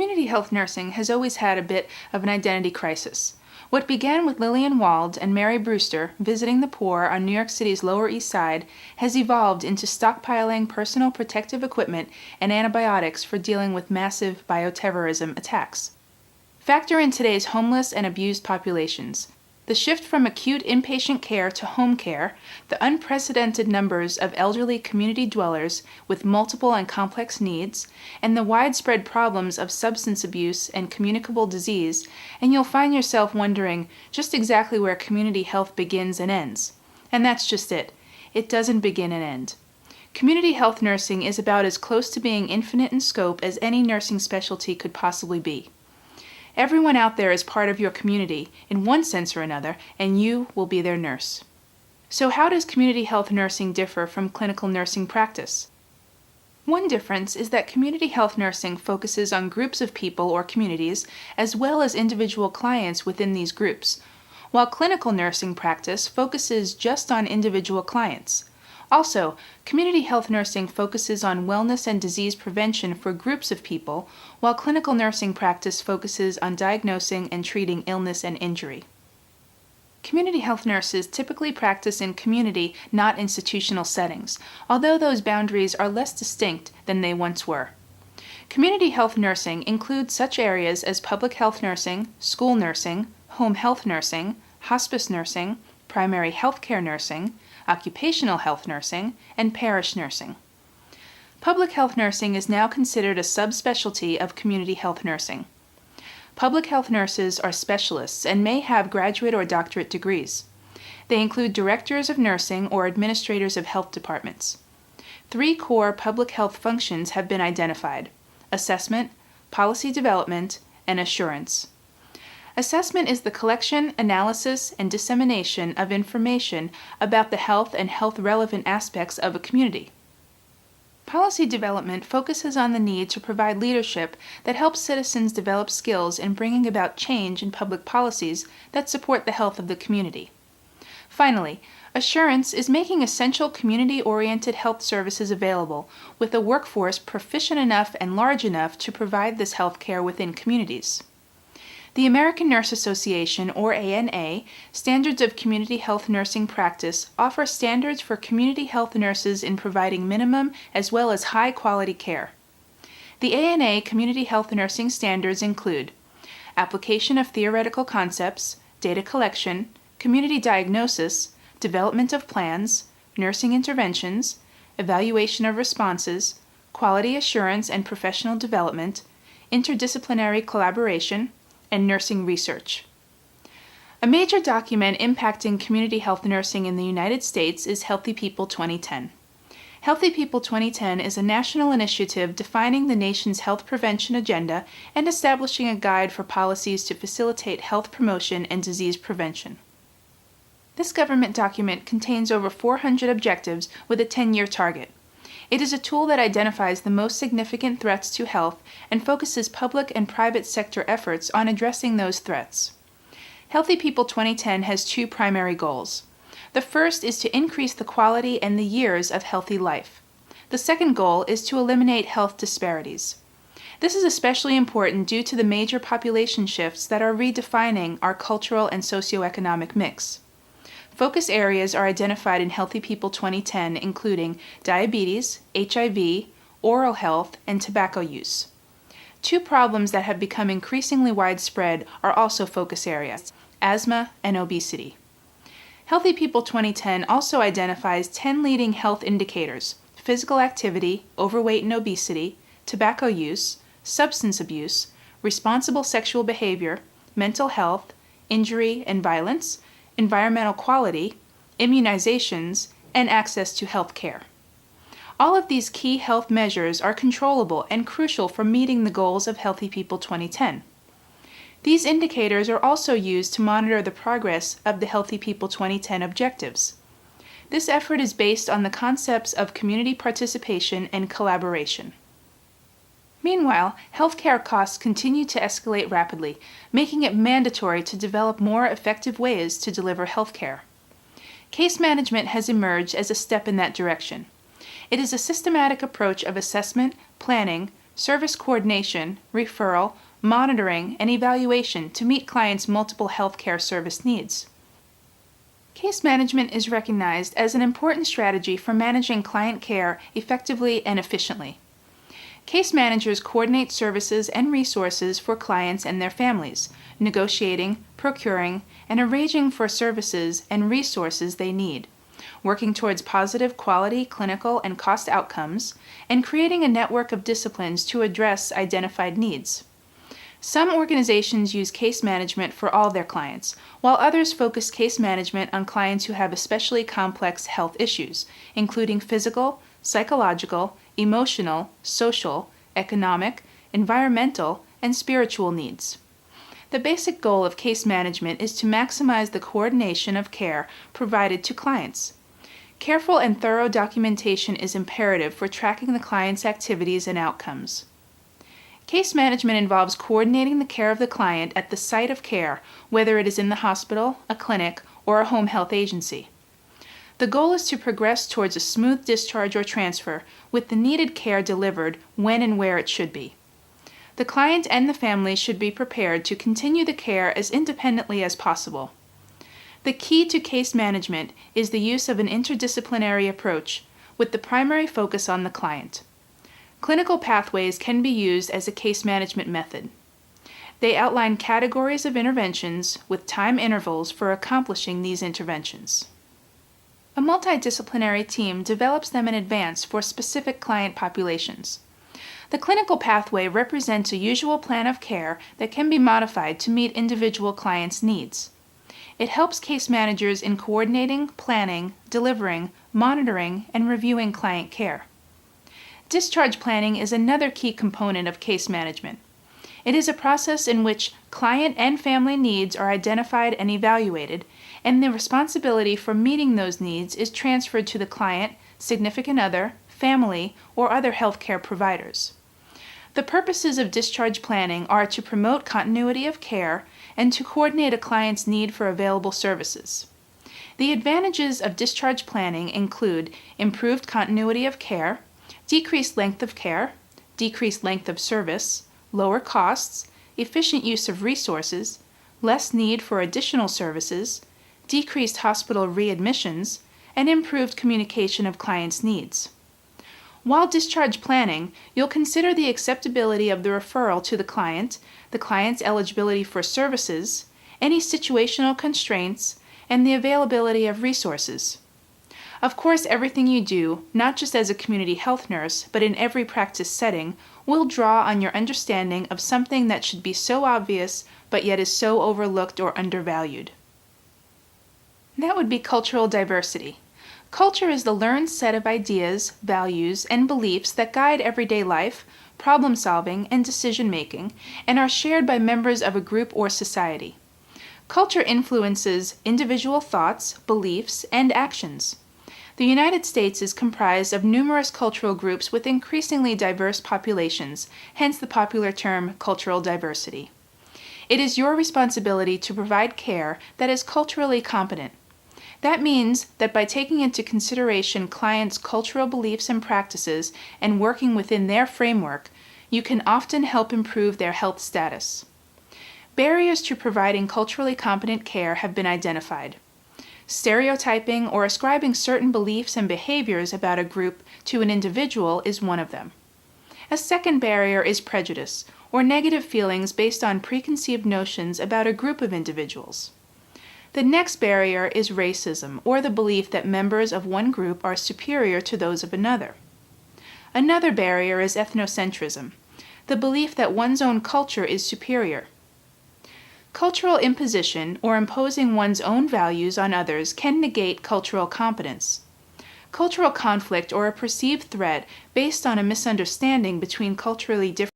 Community health nursing has always had a bit of an identity crisis. What began with Lillian Wald and Mary Brewster visiting the poor on New York City's Lower East Side has evolved into stockpiling personal protective equipment and antibiotics for dealing with massive bioterrorism attacks. Factor in today's homeless and abused populations, the shift from acute inpatient care to home care, the unprecedented numbers of elderly community dwellers with multiple and complex needs, and the widespread problems of substance abuse and communicable disease, and you'll find yourself wondering just exactly where community health begins and ends. And that's just it. It doesn't begin and end. Community health nursing is about as close to being infinite in scope as any nursing specialty could possibly be. Everyone out there is part of your community, in one sense or another, and you will be their nurse. So how does community health nursing differ from clinical nursing practice? One difference is that community health nursing focuses on groups of people or communities, as well as individual clients within these groups, while clinical nursing practice focuses just on individual clients. Also, community health nursing focuses on wellness and disease prevention for groups of people, while clinical nursing practice focuses on diagnosing and treating illness and injury. Community health nurses typically practice in community, not institutional settings, although those boundaries are less distinct than they once were. Community health nursing includes such areas as public health nursing, school nursing, home health nursing, hospice nursing, primary health care nursing, occupational health nursing, and parish nursing. Public health nursing is now considered a subspecialty of community health nursing. Public health nurses are specialists and may have graduate or doctorate degrees. They include directors of nursing or administrators of health departments. 3 core public health functions have been identified: assessment, policy development, and assurance. Assessment is the collection, analysis, and dissemination of information about the health and health-relevant aspects of a community. Policy development focuses on the need to provide leadership that helps citizens develop skills in bringing about change in public policies that support the health of the community. Finally, assurance is making essential community-oriented health services available with a workforce proficient enough and large enough to provide this health care within communities. The American Nurse Association, or ANA, Standards of Community Health Nursing Practice offer standards for community health nurses in providing minimum as well as high-quality care. The ANA Community Health Nursing Standards include application of theoretical concepts, data collection, community diagnosis, development of plans, nursing interventions, evaluation of responses, quality assurance and professional development, interdisciplinary collaboration, and nursing research. A major document impacting community health nursing in the United States is Healthy People 2010. Healthy People 2010 is a national initiative defining the nation's health prevention agenda and establishing a guide for policies to facilitate health promotion and disease prevention. This government document contains over 400 objectives with a 10-year target. It is a tool that identifies the most significant threats to health and focuses public and private sector efforts on addressing those threats. Healthy People 2010 has 2 primary goals. The first is to increase the quality and the years of healthy life. The second goal is to eliminate health disparities. This is especially important due to the major population shifts that are redefining our cultural and socioeconomic mix. Focus areas are identified in Healthy People 2010, including diabetes, HIV, oral health, and tobacco use. 2 problems that have become increasingly widespread are also focus areas: asthma and obesity. Healthy People 2010 also identifies 10 leading health indicators: physical activity, overweight and obesity, tobacco use, substance abuse, responsible sexual behavior, mental health, injury and violence, environmental quality, immunizations, and access to health care. All of these key health measures are controllable and crucial for meeting the goals of Healthy People 2010. These indicators are also used to monitor the progress of the Healthy People 2010 objectives. This effort is based on the concepts of community participation and collaboration. Meanwhile, healthcare costs continue to escalate rapidly, making it mandatory to develop more effective ways to deliver healthcare. Case management has emerged as a step in that direction. It is a systematic approach of assessment, planning, service coordination, referral, monitoring, and evaluation to meet clients' multiple healthcare service needs. Case management is recognized as an important strategy for managing client care effectively and efficiently. Case managers coordinate services and resources for clients and their families, negotiating, procuring, and arranging for services and resources they need, working towards positive quality, clinical, and cost outcomes, and creating a network of disciplines to address identified needs. Some organizations use case management for all their clients, while others focus case management on clients who have especially complex health issues, including physical, psychological, emotional, social, economic, environmental, and spiritual needs. The basic goal of case management is to maximize the coordination of care provided to clients. Careful and thorough documentation is imperative for tracking the client's activities and outcomes. Case management involves coordinating the care of the client at the site of care, whether it is in the hospital, a clinic, or a home health agency. The goal is to progress towards a smooth discharge or transfer with the needed care delivered when and where it should be. The client and the family should be prepared to continue the care as independently as possible. The key to case management is the use of an interdisciplinary approach with the primary focus on the client. Clinical pathways can be used as a case management method. They outline categories of interventions with time intervals for accomplishing these interventions. A multidisciplinary team develops them in advance for specific client populations. The clinical pathway represents a usual plan of care that can be modified to meet individual clients' needs. It helps case managers in coordinating, planning, delivering, monitoring, and reviewing client care. Discharge planning is another key component of case management. It is a process in which client and family needs are identified and evaluated, and the responsibility for meeting those needs is transferred to the client, significant other, family, or other healthcare providers. The purposes of discharge planning are to promote continuity of care and to coordinate a client's need for available services. The advantages of discharge planning include improved continuity of care, decreased length of care, decreased length of service, lower costs, efficient use of resources, less need for additional services, decreased hospital readmissions, and improved communication of clients' needs. While discharge planning, you'll consider the acceptability of the referral to the client's eligibility for services, any situational constraints, and the availability of resources. Of course, everything you do, not just as a community health nurse, but in every practice setting, will draw on your understanding of something that should be so obvious, but yet is so overlooked or undervalued. That would be cultural diversity. Culture is the learned set of ideas, values, and beliefs that guide everyday life, problem solving, and decision making, and are shared by members of a group or society. Culture influences individual thoughts, beliefs, and actions. The United States is comprised of numerous cultural groups with increasingly diverse populations, hence the popular term cultural diversity. It is your responsibility to provide care that is culturally competent. That means that by taking into consideration clients' cultural beliefs and practices and working within their framework, you can often help improve their health status. Barriers to providing culturally competent care have been identified. Stereotyping or ascribing certain beliefs and behaviors about a group to an individual is one of them. A second barrier is prejudice, or negative feelings based on preconceived notions about a group of individuals. The next barrier is racism, or the belief that members of one group are superior to those of another. Another barrier is ethnocentrism, the belief that one's own culture is superior. Cultural imposition, or imposing one's own values on others, can negate cultural competence. Cultural conflict, or a perceived threat based on a misunderstanding between culturally different